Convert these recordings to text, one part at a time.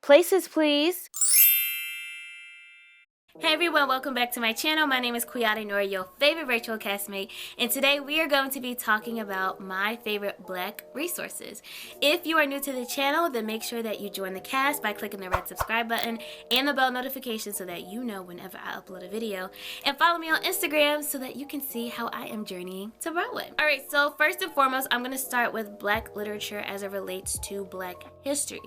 Places, please. Hey everyone, welcome back to my channel. My name is Kuyate Nora, your favorite virtual castmate, and today we are going to be talking about my favorite Black resources. If you are new to the channel, then make sure that you join the cast by clicking the red subscribe button and the bell notification so that you know whenever I upload a video. And follow me on Instagram so that you can see how I am journeying to Broadway. Alright, so first and foremost, I'm going to start with Black literature as it relates to Black history.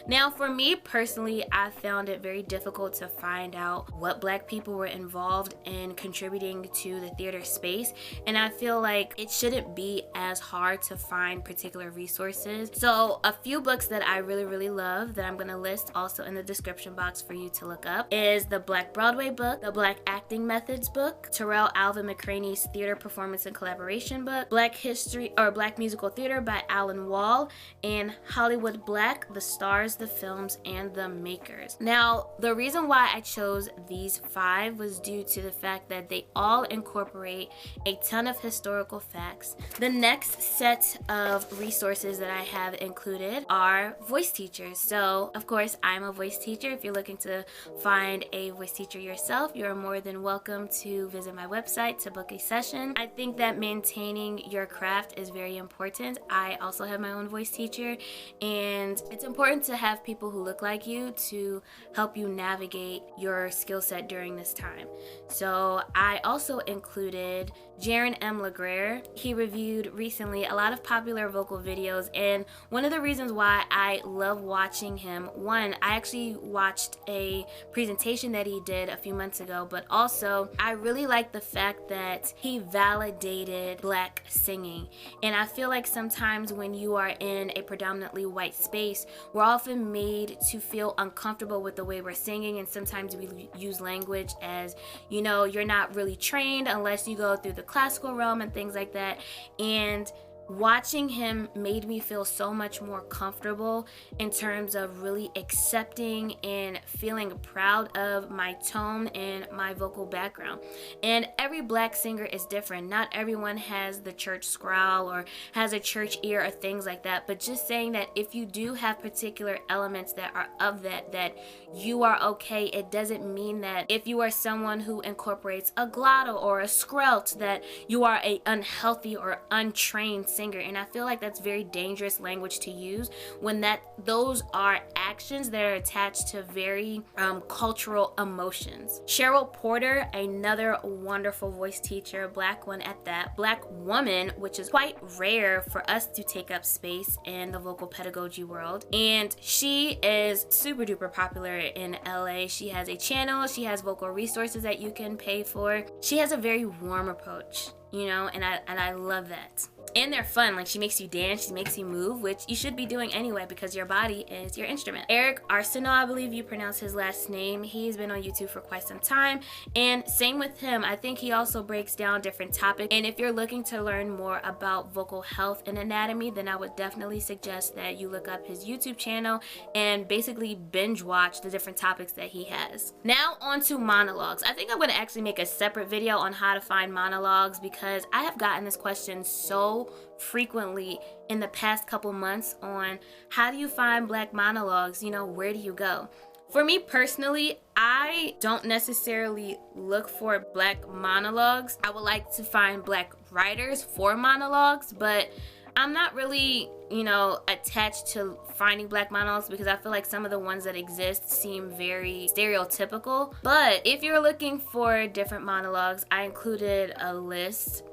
Now, for me personally, I found it very difficult to find out what Black people were involved in contributing to the theater space, and I feel like it shouldn't be as hard to find particular resources. So a few books that I really love that I'm going to list also in the description box for you to look up is the Black Broadway book, the Black Acting Methods book, Terrell Alvin McCraney's Theater Performance and Collaboration book, Black History or Black Musical Theater by Alan Wall, and Hollywood Black, The Stars, the Films, and the Makers. Now, the reason why I chose these 5 was due to the fact that they all incorporate a ton of historical facts. The next set of resources that I have included are voice teachers. So, of course, I'm a voice teacher. If you're looking to find a voice teacher yourself, you're more than welcome to visit my website to book a session. I think that maintaining your craft is very important. I also have my own voice teacher, and it's important to have people who look like you to help you navigate your skill set during this time. So I also included Jaron M. LeGraire. He reviewed recently a lot of popular vocal videos, and one of the reasons why I love watching him, one, I actually watched a presentation that he did a few months ago, but also I really like the fact that he validated Black singing. And I feel like sometimes when you are in a predominantly white space, we're often made to feel uncomfortable with the way we're singing, and sometimes we use language as, you know, you're not really trained unless you go through the classical realm and things like that. And watching him made me feel so much more comfortable in terms of really accepting and feeling proud of my tone and my vocal background. And every Black singer is different. Not everyone has the church growl or has a church ear or things like that, but just saying that if you do have particular elements that are of that you are okay, it doesn't mean that if you are someone who incorporates a glottal or a skrelt that you are a unhealthy or untrained singer. And I feel like that's very dangerous language to use when those are actions that are attached to very cultural emotions. Cheryl Porter, another wonderful voice teacher, Black one at that, Black woman, which is quite rare for us to take up space in the vocal pedagogy world, and she is super duper popular in LA. She has a channel, she has vocal resources that you can pay for. She has a very warm approach, you know, and I love that. And they're fun. Like, she makes you dance, she makes you move, which you should be doing anyway because your body is your instrument. Eric Arsenault, I believe you pronounce his last name. He's been on YouTube for quite some time, and same with him. I think he also breaks down different topics, and if you're looking to learn more about vocal health and anatomy, then I would definitely suggest that you look up his YouTube channel and basically binge watch the different topics that he has. Now on to monologues. I think I'm going to actually make a separate video on how to find monologues because I have gotten this question so frequently in the past couple months on how do you find Black monologues, you know, where do you go? For me personally, I don't necessarily look for Black monologues. I would like to find Black writers for monologues, but I'm not really, you know, attached to finding Black monologues because I feel like some of the ones that exist seem very stereotypical. But if you're looking for different monologues, I included a list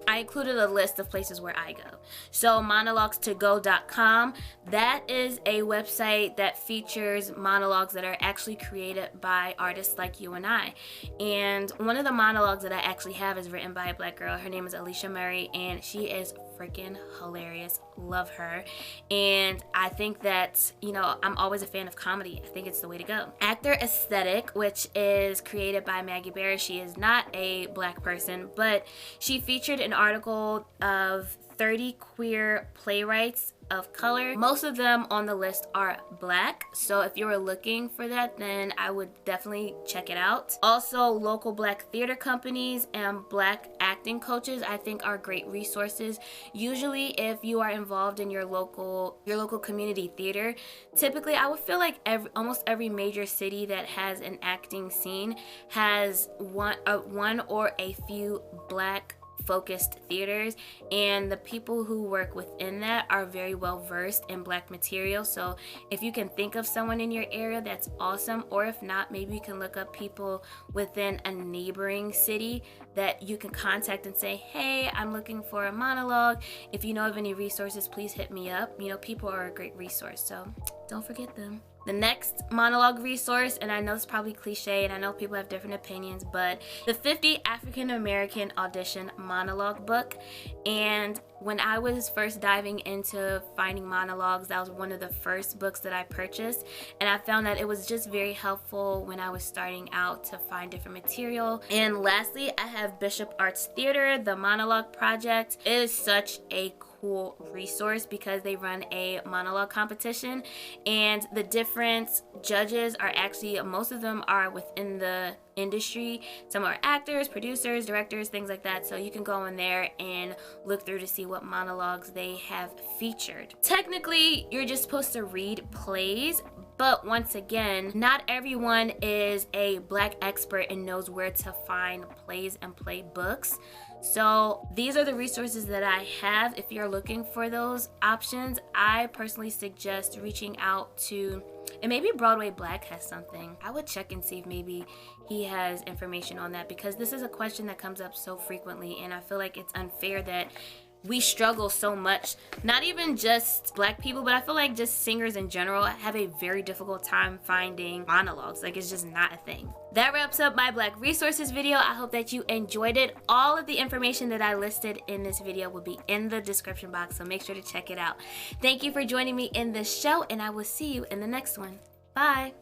of places where I go. So monologues2go.com, that is a website that features monologues that are actually created by artists like you and I. And one of the monologues that I actually have is written by a Black girl. Her name is Alicia Murray, and she is freaking hilarious. Love her. And I think that, you know, I'm always a fan of comedy. I think it's the way to go. Actor Aesthetic, which is created by Maggie Barrett. She is not a Black person, but she featured an article of 30 queer playwrights of color. Most of them on the list are Black, so if you were looking for that, then I would definitely check it out. Also, local Black theater companies and Black acting coaches I think are great resources. Usually if you are involved in your local community theater, typically I would feel like almost every major city that has an acting scene has one or a few Black focused theaters, and the people who work within that are very well versed in Black material. So if you can think of someone in your area, that's awesome. Or if not, maybe you can look up people within a neighboring city that you can contact and say, hey, I'm looking for a monologue. If you know of any resources, please hit me up. You know, people are a great resource, so don't forget them. The next monologue resource, and I know it's probably cliche and I know people have different opinions, but the 50 African American Audition Monologue book. And when I was first diving into finding monologues, that was one of the first books that I purchased, and I found that it was just very helpful when I was starting out to find different material. And lastly, I have Bishop Arts Theater, the Monologue Project. It is such a cool resource because they run a monologue competition, and the different judges are actually, most of them are within the industry. Some are actors, producers, directors, things like that. So you can go in there and look through to see what monologues they have featured. Technically, you're just supposed to read plays, but once again, not everyone is a Black expert and knows where to find plays and play books. So these are the resources that I have. If you're looking for those options, I personally suggest reaching out to, and maybe Broadway Black has something. I would check and see if maybe he has information on that, because this is a question that comes up so frequently, and I feel like it's unfair that we struggle so much. Not even just Black people, but I feel like just singers in general have a very difficult time finding monologues. Like, it's just not a thing. That wraps up my Black resources video. I hope that you enjoyed it. All of the information that I listed in this video will be in the description box, so make sure to check it out. Thank you for joining me in this show, and I will see you in the next one. Bye.